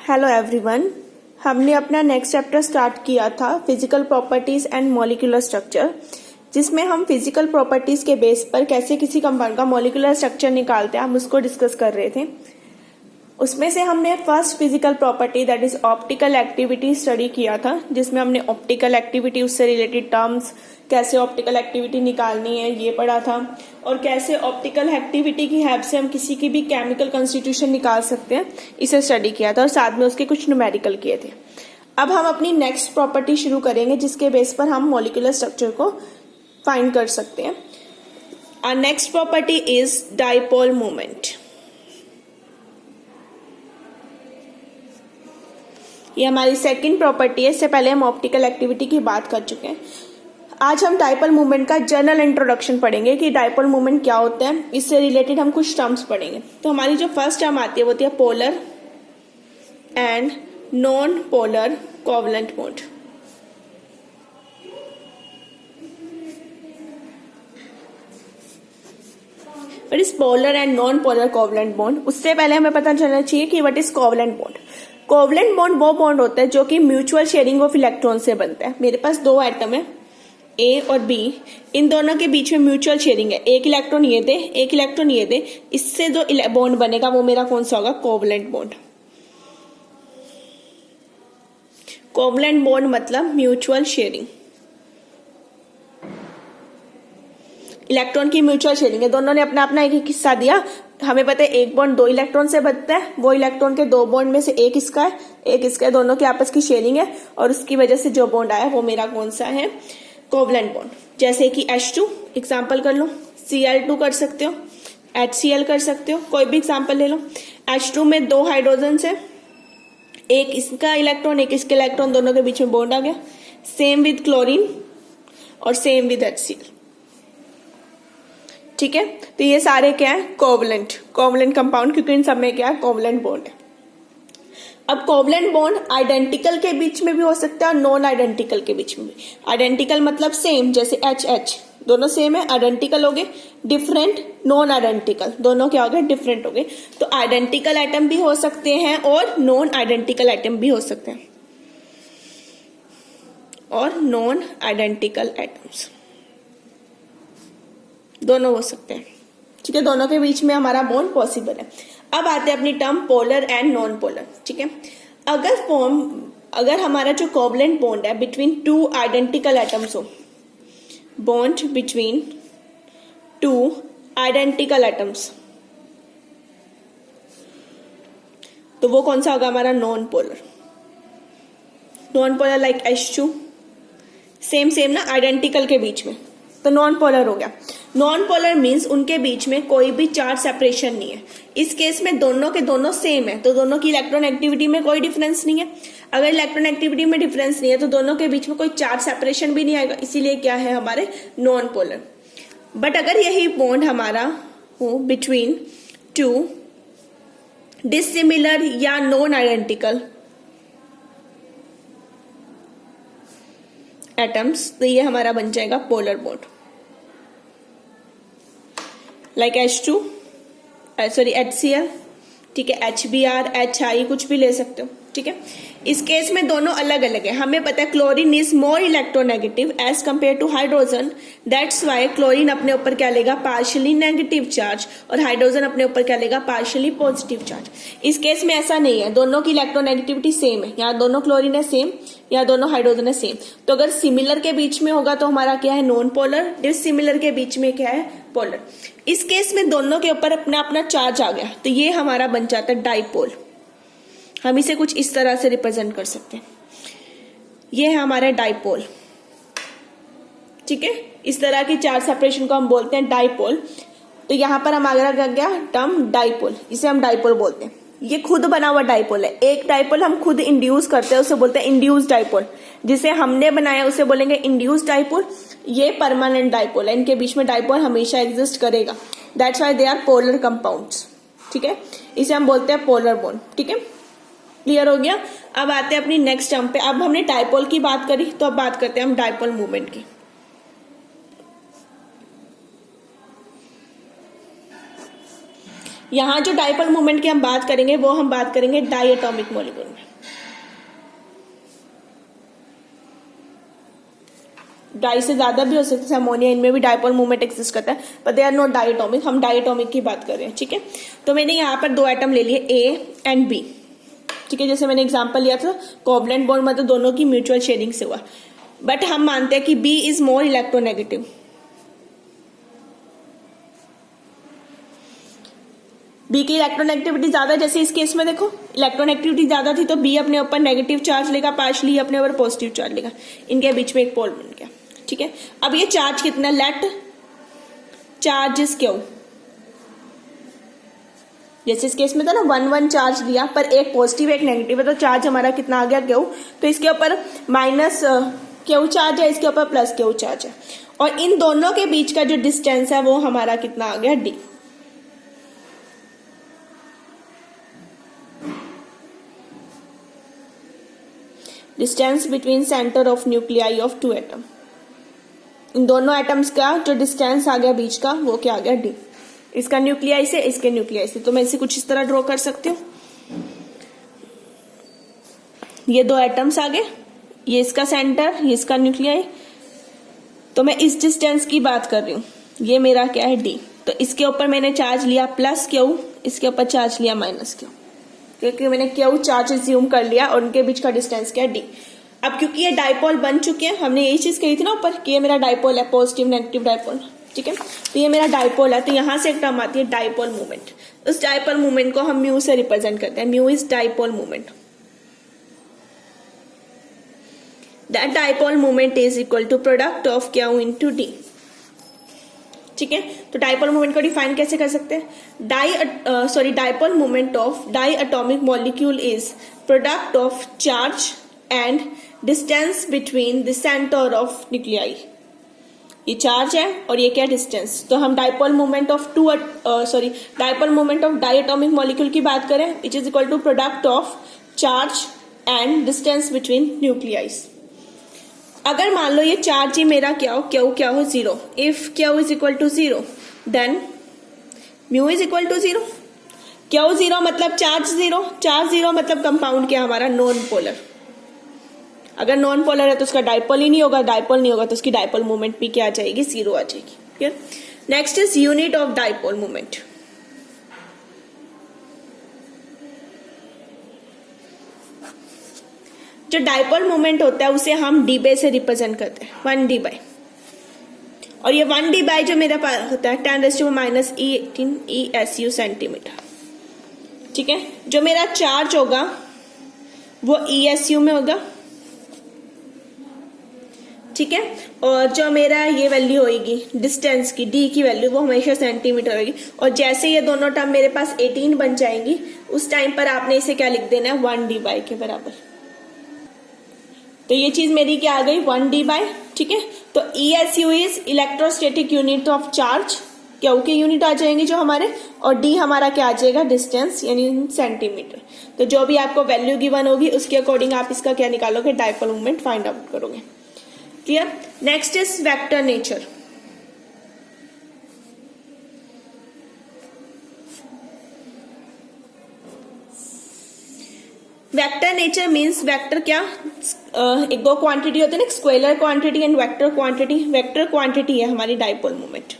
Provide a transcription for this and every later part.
Hello everyone. हमने अपना next chapter start किया था physical properties and molecular structure, जिसमें हम फिजिकल प्रॉपर्टीज के बेस पर कैसे किसी कंपाउंड का मॉलिक्यूलर स्ट्रक्चर निकालते हैं हम उसको डिस्कस कर रहे थे। उसमें से हमने first physical property that is optical activity study किया था, जिसमें हमने ऑप्टिकल एक्टिविटी उससे रिलेटेड टर्म्स, कैसे ऑप्टिकल एक्टिविटी निकालनी है ये पढ़ा था, और कैसे ऑप्टिकल एक्टिविटी की हेल्प से हम किसी की भी केमिकल कॉन्स्टिट्यूशन निकाल सकते हैं, इसे स्टडी किया था और साथ में उसके कुछ न्यूमेरिकल किए थे। अब हम अपनी नेक्स्ट प्रॉपर्टी शुरू करेंगे जिसके बेस पर हम मॉलिक्यूलर स्ट्रक्चर को फाइंड कर सकते हैं। Our next property is dipole moment. ये हमारी सेकंड प्रॉपर्टी है। इससे पहले हम ऑप्टिकल एक्टिविटी की बात कर चुके हैं। आज हम डाइपोल मूवमेंट का जनरल इंट्रोडक्शन पढ़ेंगे कि डाइपोल मूवमेंट क्या होता है, इससे रिलेटेड हम कुछ टर्म्स पढ़ेंगे। तो हमारी जो फर्स्ट टर्म आती है वो होती है polar and non polar covalent bond. What is polar and non polar covalent bond? उससे पहले हमें पता चलना चाहिए कि what is covalent bond. Covalent bond वो बॉन्ड होता है जो कि म्यूचुअल शेयरिंग ऑफ इलेक्ट्रॉन से बनता है। मेरे पास दो एटम है ए और बी, इन दोनों के बीच में म्यूचुअल शेयरिंग है। एक इलेक्ट्रॉन ये दे, एक इलेक्ट्रॉन ये दे, इससे जो बॉन्ड बनेगा वो मेरा कौन सा होगा? Covalent bond. कोवलेंट बॉन्ड मतलब म्यूचुअल शेयरिंग, इलेक्ट्रॉन की म्यूचुअल शेयरिंग है। दोनों ने अपना अपना एक हिस्सा दिया। हमें पता है एक बॉन्ड दो इलेक्ट्रॉन से बनता है, वो इलेक्ट्रॉन के दो बॉन्ड में से एक इसका है, एक इसका है, दोनों की आपस की शेयरिंग है और उसकी वजह से जो बॉन्ड आया वो मेरा कौन सा है? Covalent bond. जैसे कि H2 एग्जाम्पल कर लो, Cl2 कर सकते हो, HCl कर सकते हो, कोई भी एग्जाम्पल ले लो। H2 में दो हाइड्रोजन है, एक इसका इलेक्ट्रॉन एक इसके इलेक्ट्रॉन, दोनों के बीच में बॉन्ड आ गया। सेम विद क्लोरीन और सेम विद HCl। ठीक है, तो ये सारे क्या है? कोवलेंट कंपाउंड, क्योंकि इन सब में क्या है? कोवलेंट बॉन्ड है। अब कोवलेंट बॉन्ड आइडेंटिकल के बीच में भी हो सकता है और नॉन आइडेंटिकल के बीच में भी। आइडेंटिकल मतलब सेम, जैसे H दोनों सेम है, आइडेंटिकल हो गए। डिफरेंट नॉन आइडेंटिकल, दोनों क्या हो गए? डिफरेंट हो गए। तो आइडेंटिकल एटम भी हो सकते हैं और नॉन आइडेंटिकल एटम भी हो सकते हैं, और नॉन आइडेंटिकल एटम्स दोनों हो सकते हैं। ठीक है, दोनों के बीच में हमारा बॉन्ड पॉसिबल है। अब आते हैं अपनी term polar and non polar. ठीक है, अगर हमारा जो कोवलेंट बॉन्ड है बिटवीन टू आइडेंटिकल एटम्स हो, bond between two identical atoms, तो वो कौन सा होगा? हमारा non polar. Non polar like H2, same ना, आइडेंटिकल के बीच में, तो नॉन पोलर हो गया। नॉन पोलर मीन्स उनके बीच में कोई भी चार्ज सेपरेशन नहीं है। इस केस में दोनों के दोनों सेम है, तो दोनों की इलेक्ट्रॉन एक्टिविटी में कोई डिफरेंस नहीं है। अगर इलेक्ट्रॉन एक्टिविटी में डिफरेंस नहीं है तो दोनों के बीच में कोई चार्ज सेपरेशन भी नहीं आएगा, इसीलिए क्या है हमारे? Non polar. बट अगर यही बॉन्ड हमारा हो बिटवीन टू डिसिमिलर या नॉन आइडेंटिकल एटम्स, तो ये हमारा बन जाएगा polar bond. Like H2 HCl, ठीक है, HBr, HI कुछ भी ले सकते हो। ठीक है, इस केस में दोनों अलग अलग है। हमें पता है chlorine is more electronegative as compare to hydrogen, that's why chlorine अपने ऊपर क्या लेगा? पार्शियली नेगेटिव चार्ज, और हाइड्रोजन अपने ऊपर क्या लेगा? Partially positive charge. इस केस में ऐसा नहीं है, दोनों की इलेक्ट्रोनेगेटिविटी सेम है। यहाँ दोनों क्लोरीन है सेम, यहाँ दोनों हाइड्रोजन है सेम। तो अगर सिमिलर के बीच में होगा तो हमारा क्या है? Non polar. डिसिमिलर के बीच में क्या है? पोलर। इस केस में दोनों के ऊपर अपना अपना चार्ज आ गया, तो ये हमारा बन जाता है डाइपोल। हम इसे कुछ इस तरह से रिप्रेजेंट कर सकते हैं, ये है हमारा डाइपोल। ठीक है, इस तरह की चार्ज सेपरेशन को हम बोलते हैं डाइपोल। तो यहां पर हम आगे रख गया टर्म डाइपोल, इसे हम डाइपोल बोलते हैं। ये खुद बना हुआ डाइपोल है। एक डाइपोल हम खुद इंड्यूस करते हैं, उसे बोलते हैं इंड्यूस डाइपोल। जिसे हमने बनाया उसे बोलेंगे इंड्यूस डाइपोल। ये परमानेंट डाइपोल है, इनके बीच में डाइपोल हमेशा एग्जिस्ट करेगा, that's why they are polar compounds. ठीक है, इसे हम बोलते हैं पोलर बॉन्ड। ठीक है, क्लियर हो गया। अब आते हैं अपनी नेक्स्ट टर्म पे। अब हमने डाइपोल की बात करी, तो अब बात करते हैं हम डाइपोल मूवमेंट की। यहाँ जो डाइपोल मोमेंट की हम बात करेंगे वो हम बात करेंगे डायटोमिक मॉलिक्यूल में। डाई से ज्यादा भी हो सकता है, अमोनिया, इनमें भी डाइपोल मूवमेंट एक्सिस्ट करता है, but they are not diatomic. हम डायटोमिक की बात कर रहे हैं, ठीक है। तो मैंने यहाँ पर दो एटम ले लिए, ए एंड बी, ठीक है। जैसे मैंने एग्जांपल लिया था कोवलेंट बॉन्ड, मतलब दोनों की म्यूचुअल शेयरिंग से हुआ, बट हम मानते हैं कि B is more electronegative. B की इलेक्ट्रोनेगेटिविटी ज्यादा, जैसे इस केस में देखो इलेक्ट्रोनेगेटिविटी ज्यादा थी तो बी अपने ऊपर नेगेटिव चार्ज लेगा, पार्शली अपने ऊपर पॉजिटिव चार्ज लेगा, इनके बीच में एक पोल बन गया, ठीक है। अब ये चार्ज कितना, लेट चार्ज इज क्यू, जैसे इस केस में था ना 1 1 चार्ज दिया, पर एक पॉजिटिव एक नेगेटिव है, तो चार्ज हमारा कितना आ गया, क्यू। तो इसके ऊपर माइनस क्यू चार्ज है, इसके ऊपर प्लस क्यू चार्ज है, और इन दोनों के बीच का जो डिस्टेंस है वो हमारा कितना आ गया, D. Distance between centre of nuclei of two atom, इन दोनों एटम्स का जो डिस्टेंस आ गया बीच का वो क्या आ गया, डी। इसका न्यूक्लियाई से, इसके न्यूक्लियाई से, तो मैं इसे कुछ इस तरह ड्रॉ कर सकती हूँ। ये दो एटम्स आ गए, ये इसका सेंटर, ये इसका न्यूक्लियाई, तो मैं इस डिस्टेंस की बात कर रही हूँ, ये मेरा क्या है, डी। तो इसके ऊपर मैंने चार्ज लिया प्लस क्यू, इसके ऊपर चार्ज लिया माइनस क्यू, क्योंकि मैंने क्यू चार्ज एज्यूम कर लिया और उनके बीच का डिस्टेंस क्या है, डी। अब क्योंकि ये डाइपोल बन चुके हैं, हमने यही चीज कही थी ना ऊपर कि ये मेरा डाइपोल है, पॉजिटिव नेगेटिव डाइपोल, ठीक है। तो ये मेरा डाइपोल है, तो यहां से एक टर्म आती है डाइपोल मूवमेंट। उस डाइपोल मूवमेंट को हम म्यू से रिप्रेजेंट करते हैं, mu is dipole movement. That dipole movement is equal to product of Q into D, ठीक है। तो डाइपोल मूवमेंट को डिफाइन कैसे कर सकते हैं, dipole movement of di atomic molecule is product of charge and distance between the centre of nuclei. ये charge है और ये क्या डिस्टेंस, तो हम dipole movement of dipole movement of di atomic molecule की बात करें, which is equal to product of charge and distance between nuclei. अगर मान लो ये चार्ज ही मेरा क्या हो, क्या हो 0, if Q is equal to 0 then mu is equal to 0। Q 0 मतलब चार्ज 0, चार्ज 0 मतलब कंपाउंड क्या हमारा, नॉन पोलर। अगर नॉन पोलर है तो उसका डाइपोल ही नहीं होगा, डाइपोल नहीं होगा तो उसकी डाइपोल मूवमेंट भी क्या आ जाएगी, 0 आ जाएगी, clear. Next is unit of dipole movement. जो डाइपोल मूवमेंट होता है उसे हम डी बाई से रिप्रेजेंट करते हैं, 1 डी बाई, और ये 1 डी बाई जो मेरा पास होता है 10⁻⁻18 ESU सेंटीमीटर, ठीक है। जो मेरा चार्ज होगा वो ESU में होगा, ठीक है, और जो मेरा ये वैल्यू होगी डिस्टेंस की, डी की वैल्यू, वो हमेशा सेंटीमीटर होगी। और जैसे ये दोनों टर्म मेरे पास 18 बन जाएंगी उस टाइम पर आपने इसे क्या लिख देना है, 1 डी बाई के बराबर। तो ये चीज मेरी क्या आ गई, 1 डी बाई, ठीक है। तो ESU is electrostatic unit of charge, क्या के यूनिट आ जाएंगे जो हमारे, और डी हमारा क्या आ जाएगा, डिस्टेंस यानी सेंटीमीटर। तो जो भी आपको वैल्यू गिवन होगी उसके अकॉर्डिंग आप इसका क्या निकालोगे, डाइपोल मूवमेंट फाइंड आउट करोगे, clear. Next is vector nature. Vector nature means vector क्या, एक दो क्वांटिटी होती है ना, scalar quantity and vector quantity. Vector quantity है हमारी डाइपोल मूवमेंट।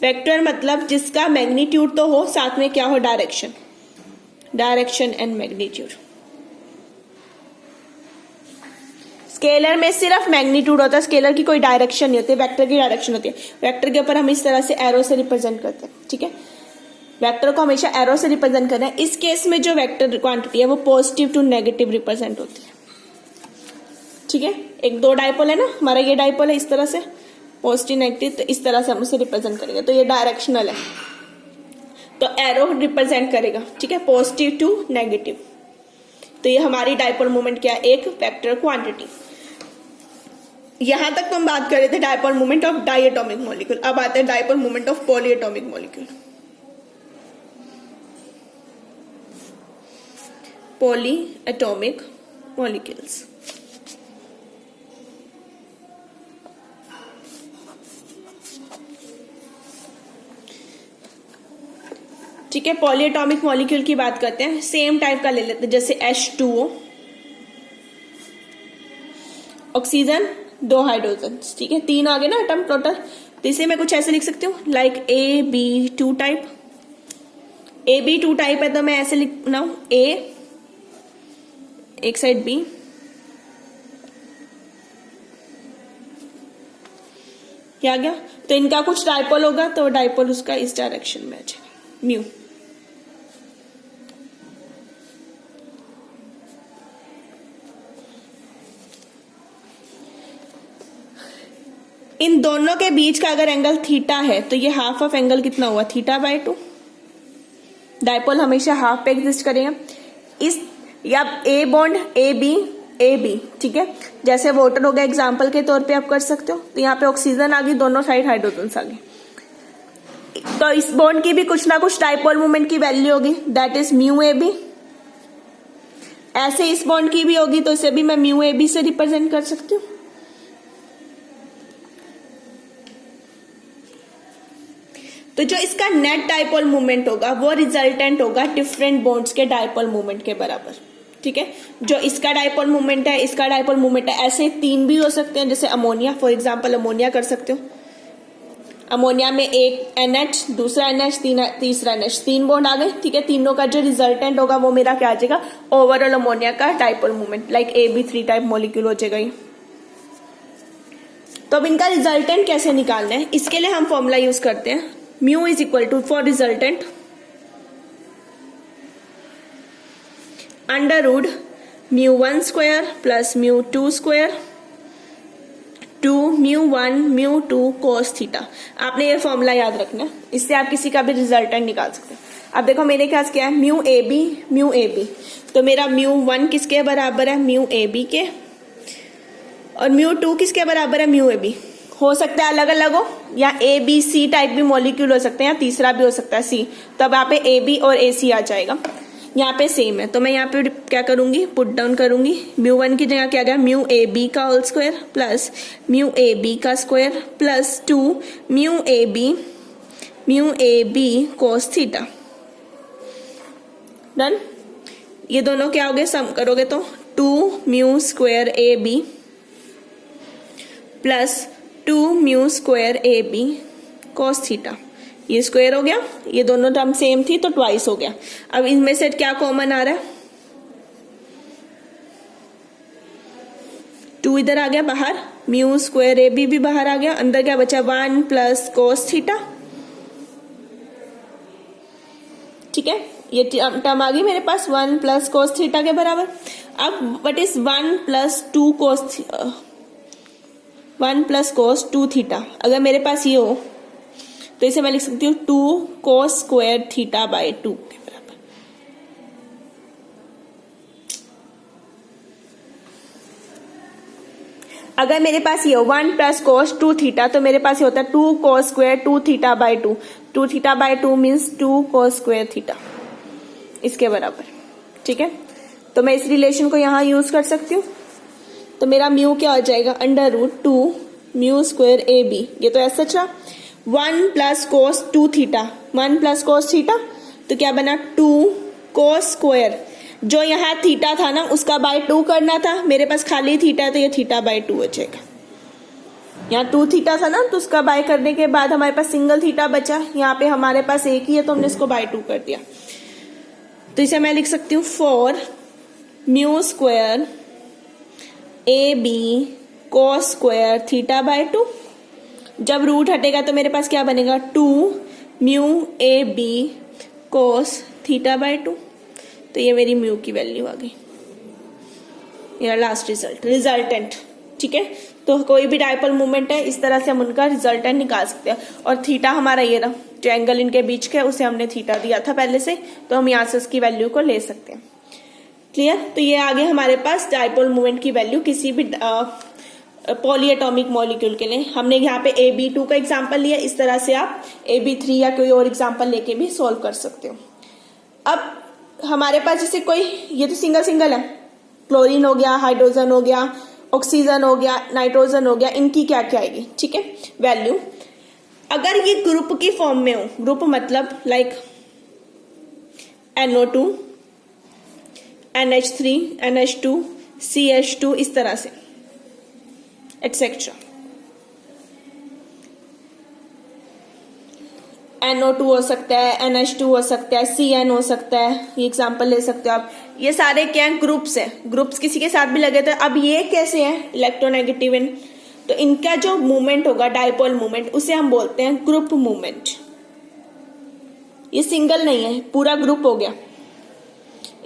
वेक्टर मतलब जिसका मैग्नीट्यूड तो हो, साथ में क्या हो, direction, direction and magnitude. Scalar में सिर्फ मैग्नीट्यूड होता है, स्केलर की कोई डायरेक्शन नहीं होती, वेक्टर की डायरेक्शन होती है। वेक्टर के ऊपर हम इस तरह से एरो से रिप्रेजेंट करते हैं, ठीक है। वेक्टर को हमेशा एरो से रिप्रेजेंट करना है। इस केस में जो वेक्टर क्वांटिटी है वो पॉजिटिव टू नेगेटिव रिप्रेजेंट होती है, ठीक है। एक दो डाइपोल है ना, हमारा ये डाइपोल है इस तरह से पॉजिटिव नेगेटिव, तो इस तरह से हम उसे रिप्रेजेंट करेंगे। तो ये डायरेक्शनल है, तो एरो रिप्रेजेंट करेगा, ठीक है, पॉजिटिव टू नेगेटिव। तो ये हमारी डाइपोल मूवमेंट क्या है, एक वेक्टर क्वांटिटी। यहां तक तो हम बात कर रहे थे dipole movement of diatomic molecule. अब आते हैं dipole movement of polyatomic molecule. Polyatomic molecules, ठीक है। पॉलीएटॉमिक मॉलिक्यूल की बात करते हैं, सेम टाइप का ले लेते हैं, जैसे H2O, ऑक्सीजन 2 हाइड्रोजन, ठीक है, 3 आ गए ना एटम टोटल। तो इसे मैं कुछ ऐसे लिख सकती हूँ like AB2 type. AB2 type है तो मैं ऐसे लिखना हूं A, एक साइड B, क्या गया, तो इनका कुछ डाइपोल होगा तो डाइपोल उसका इस डायरेक्शन में आ जाएगा, म्यू। इन दोनों के बीच का अगर एंगल थीटा है तो ये हाफ ऑफ एंगल कितना हुआ, θ/2। डाइपोल हमेशा हाफ पे एग्जिस्ट करेगा। इस या ए बॉन्ड ए बी, ठीक है, जैसे वाटर हो गया एग्जाम्पल के तौर पे आप कर सकते हो। तो यहाँ पे ऑक्सीजन आ गई, दोनों साइड हाइड्रोजन आ गए, तो इस बॉन्ड की भी कुछ ना कुछ डाइपोल मोमेंट की वैल्यू होगी, दैट इज μAB। ऐसे इस बॉन्ड की भी होगी, तो इसे भी मैं μAB से रिप्रेजेंट कर सकती हूँ। तो जो इसका नेट डाइपोल मोमेंट होगा वो रिजल्टेंट होगा डिफरेंट बॉन्ड्स के डाइपोल मोमेंट के बराबर, ठीक है। जो इसका डाइपोल मोमेंट है, इसका डाइपोल मोमेंट है, ऐसे 3 भी हो सकते हैं, जैसे अमोनिया, फॉर एग्जांपल अमोनिया कर सकते हो। अमोनिया में एक NH, दूसरा NH, तीसरा NH, 3 बॉन्ड आ गए, ठीक है। तीनों का जो रिजल्टेंट होगा वो मेरा क्या आ जाएगा, ओवरऑल अमोनिया का dipole moment, like AB3 type molecule हो जाएगा ये। तो अब इनका रिजल्टेंट कैसे निकालना है, इसके लिए हम फॉर्मूला यूज करते हैं, mu is equal to for resultant √ μ1 square plus μ2 square two μ1 μ2 cos theta. आपने ये फॉर्मूला याद रखना है, इससे आप किसी का भी रिजल्टेंट निकाल सकते हैं। अब देखो मेरे पास क्या है, μAB, तो मेरा μ1 किसके बराबर है, μAB के, और μ2 किसके बराबर है, μAB। हो सकता है अलग अलग हो, या ABC टाइप भी मॉलिक्यूल हो सकते हैं, या तीसरा भी हो सकता है C, तब यहाँ पे AB और AC आ जाएगा। यहाँ पे सेम है, तो मैं यहाँ पे क्या करूंगी, पुट डाउन करूंगी, μ1 की जगह क्या गया, μAB का होल स्क्वायर प्लस μAB का square plus 2 μAB cos theta. Done. ये दोनों क्या हो गए, सम करोगे तो 2 μ² AB plus 2 μ² AB cos theta. ये स्क्वायर हो गया, ये दोनों टर्म सेम थी तो ट्वाइस हो गया। अब इनमें से क्या कॉमन आ रहा है, 2 इधर आ गया बाहर, μ² AB भी बाहर आ गया, अंदर क्या बचा, 1 प्लस cos थीटा, ठीक है। ये टर्म आ गई मेरे पास 1 प्लस cos थीटा के बराबर। अब व्हाट इज 1 प्लस 2 थीटा, अगर मेरे पास ये हो तो इसे मैं लिख सकती हूँ 2 cos स्क्वायर θ/2 के बराबर। अगर मेरे पास ये 1 प्लस cos 2 थीटा, तो मेरे पास ये होता है 2 cos square 2 θ/2। 2 θ/2 means 2 cos square theta, इसके बराबर, ठीक है। तो मैं इस रिलेशन को यहां यूज कर सकती हूँ। तो मेरा म्यू क्या हो जाएगा, √2 μ² AB। ये तो ऐसा था 1 plus cos 2 theta, 1 plus cos theta, तो क्या बना 2 cos स्क्वायर, जो यहाँ थीटा था ना उसका बाय 2 करना था, मेरे पास खाली थीटा है तो ये θ/2 हो जाएगा। यहाँ 2 थीटा था ना तो उसका बाय करने के बाद हमारे पास सिंगल थीटा बचा, यहाँ पे हमारे पास एक ही है तो हमने इसको बाय 2 कर दिया। तो इसे मैं लिख सकती हूँ फॉर μ² AB cos स्क्वायर θ/2। जब रूट हटेगा तो मेरे पास क्या बनेगा, 2 μAB cos θ/2। तो ये मेरी म्यू की वैल्यू आ गई, मेरा लास्ट रिजल्टेंट, ठीक है। तो कोई भी डाइपोल मूवमेंट है, इस तरह से हम उनका रिजल्टेंट निकाल सकते हैं। और थीटा हमारा ये रहा, जो एंगल इनके बीच का है उसे हमने थीटा दिया था पहले से, तो हम यहाँ से उसकी वैल्यू को ले सकते हैं। क्लियर। तो ये आगे हमारे पास डाइपोल मूवमेंट की वैल्यू किसी भी पॉलीएटॉमिक मॉलिक्यूल के लिए। हमने यहाँ पे AB2 का एग्जांपल लिया, इस तरह से आप AB3 या कोई और एग्जांपल लेके भी सॉल्व कर सकते हो। अब हमारे पास जैसे कोई, ये तो सिंगल है, क्लोरीन हो गया, हाइड्रोजन हो गया, ऑक्सीजन हो गया, नाइट्रोजन हो गया, इनकी क्या क्या आएगी, ठीक है, वैल्यू। अगर ये ग्रुप की फॉर्म में हो, ग्रुप मतलब like NO2, NH3, NH2, CH2, इस तरह से एटसेट्रा। NO2 हो सकता है, NH2 हो सकता है, CN हो सकता है, ये एग्जांपल ले सकते हो आप। ये सारे क्या हैं? ग्रुप्स हैं। ग्रुप्स किसी के साथ भी लगे थे। अब ये कैसे हैं? इलेक्ट्रोनेगेटिव इन, तो इनका जो मूवमेंट होगा डायपोल मूवमेंट, उसे हम बोलते हैं ग्रुप मूवमेंट। ये सिंगल नहीं है, पूरा ग्रुप हो गया।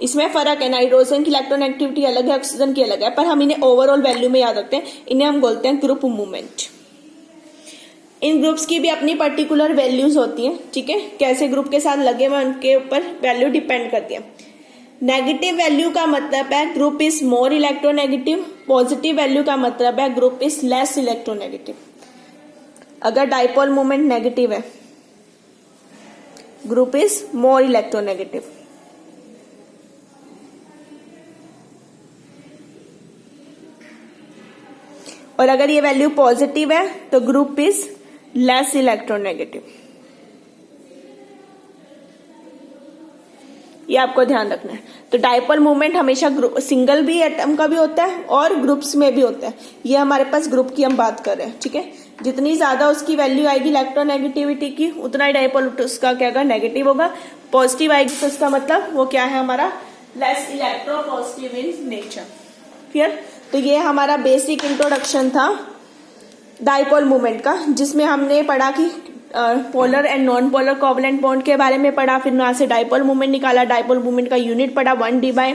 इसमें फर्क है, नाइट्रोजन की इलेक्ट्रोनेगेटिविटी अलग है, ऑक्सीजन की अलग है, पर हम इन्हें ओवरऑल वैल्यू में याद रखते हैं। इन्हें हम बोलते हैं ग्रुप मूवमेंट। इन ग्रुप्स की भी अपनी पर्टिकुलर वैल्यूज होती हैं, ठीक है। कैसे ग्रुप के साथ लगे हुए उनके ऊपर वैल्यू डिपेंड करती है। नेगेटिव वैल्यू का मतलब है group is more electronegative, positive value का मतलब है ग्रुप इज लेस इलेक्ट्रोनेगेटिव। अगर डायपोल मोमेंट नेगेटिव है, ग्रुप इज मोर इलेक्ट्रोनेगेटिव। और अगर ये वैल्यू पॉजिटिव है तो ग्रुप इज लेस इलेक्ट्रोनेगेटिव। ये आपको ध्यान रखना है। तो डायपोल मूवमेंट हमेशा सिंगल भी एटम का भी होता है और ग्रुप्स में भी होता है। ये हमारे पास ग्रुप की हम बात कर रहे हैं, ठीक है। जितनी ज्यादा उसकी वैल्यू आएगी इलेक्ट्रोनेगेटिविटी की, उतना ही डायपोल उसका क्या होगा? नेगेटिव होगा। पॉजिटिव आएगी तो उसका मतलब वो क्या है? हमारा less electropositive in nature. Clear? तो ये हमारा बेसिक इंट्रोडक्शन था डायपोल मूवमेंट का, जिसमें हमने पढ़ा कि polar and non polar covalent bond के बारे में पढ़ा, फिर वहां से डायपोल मूवमेंट निकाला, डायपोल मूवमेंट का यूनिट पढ़ा 1D/,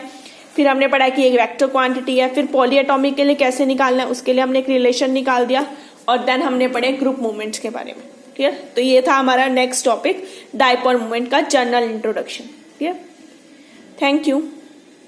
फिर हमने पढ़ा कि एक वेक्टर क्वांटिटी है, फिर पॉलीएटॉमिक के लिए कैसे निकालना है उसके लिए हमने एक रिलेशन निकाल दिया, और देन हमने पढ़े ग्रुप मूवमेंट्स के बारे में। क्लियर? तो ये था हमारा नेक्स्ट टॉपिक, डायपोल मूवमेंट का general introduction. Clear? Thank you.